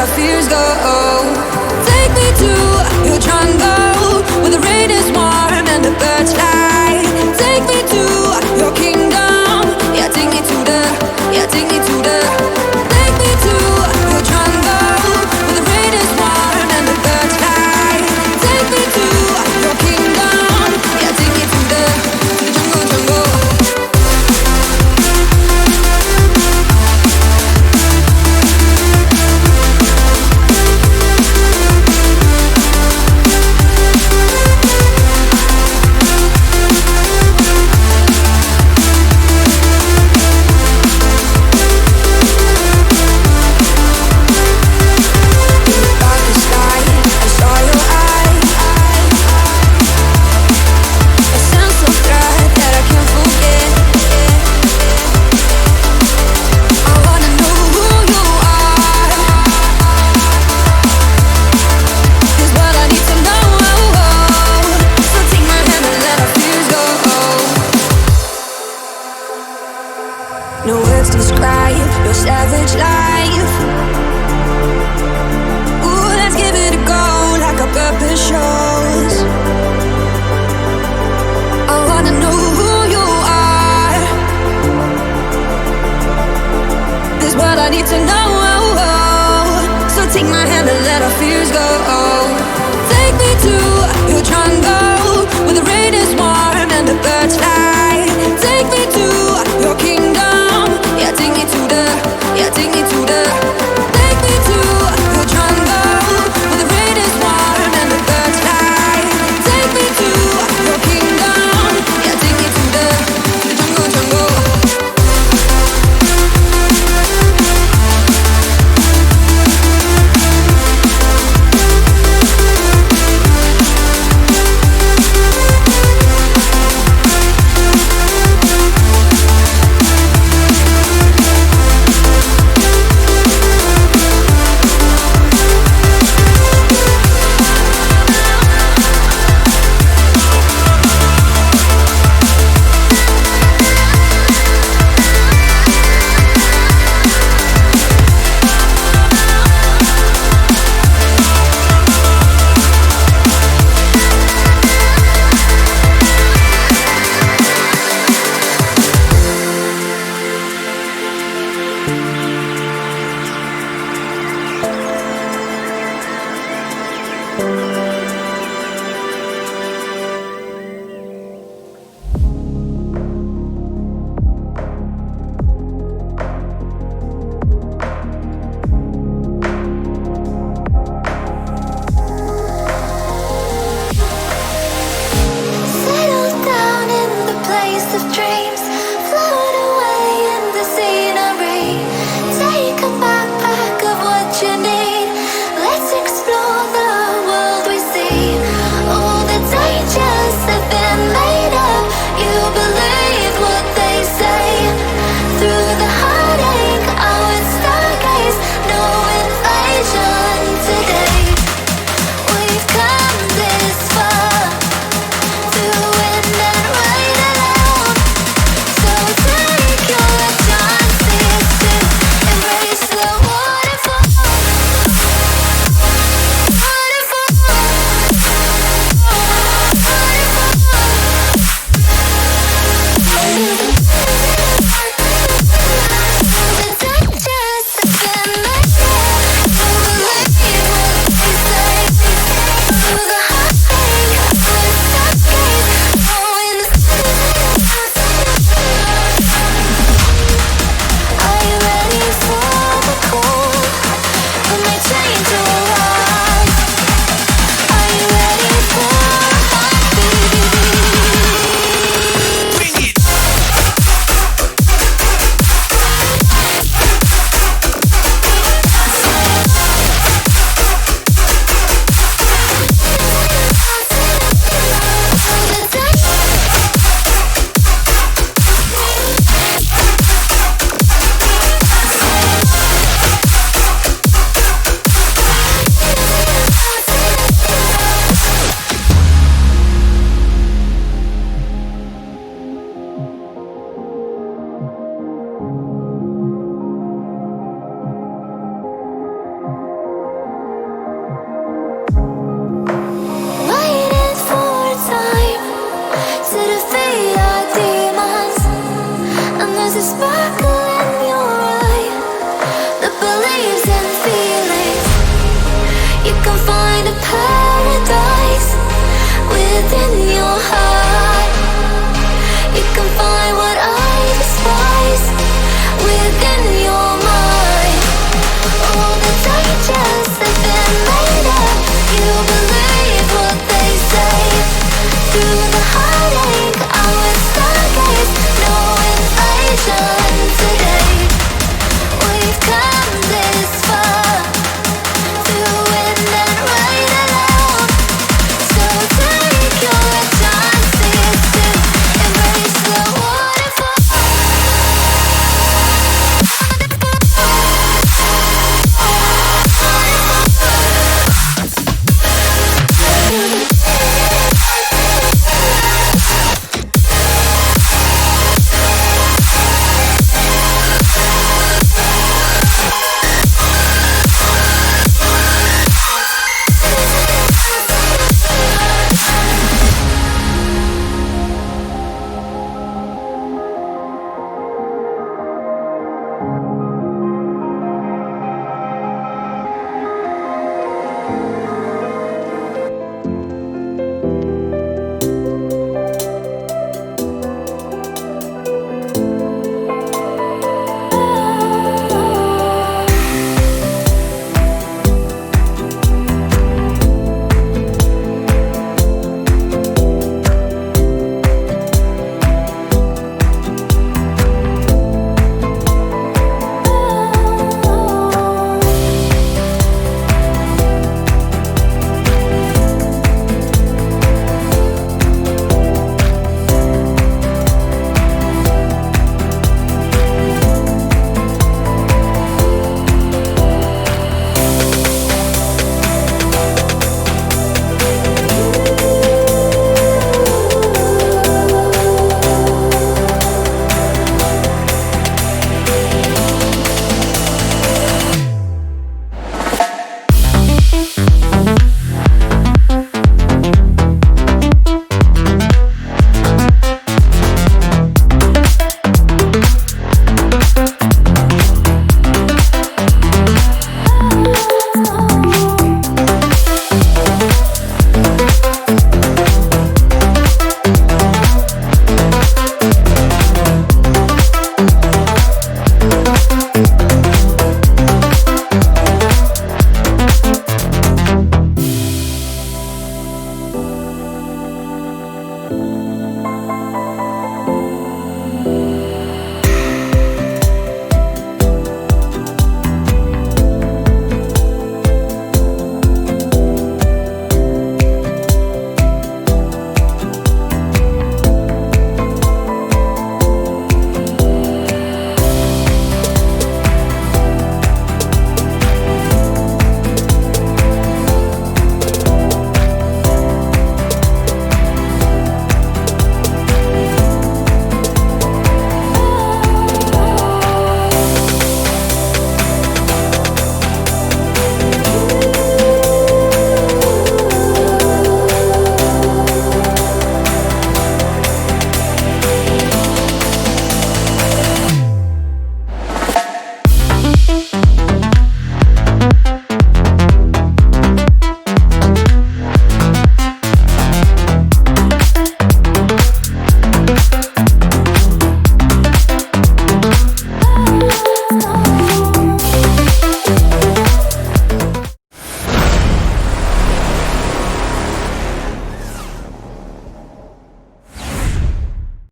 our fears go. Take me to your jungle where the rain is warm and the birds fly. Take me to your kingdom. Yeah, take me to the, yeah, take me to the. Take me to your jungle where the rain is warm and the birds fly. Take me to your kingdom. Yeah, take me to the jungle, jungle. No words describe your savage life. Ooh, let's give it a go like our purpose shows. I wanna know who you are. This is what I need to know. So take my hand and let our fears go. Take me to your jungle where the rain is warm and the birds fly. Take me to your kingdom. Yeah, take me to the, yeah, take me to the. Take me to your jungle where the rain is warm and the birds fly. Take me to your kingdom. Yeah, take me to the jungle, jungle. find a paradise within your heart.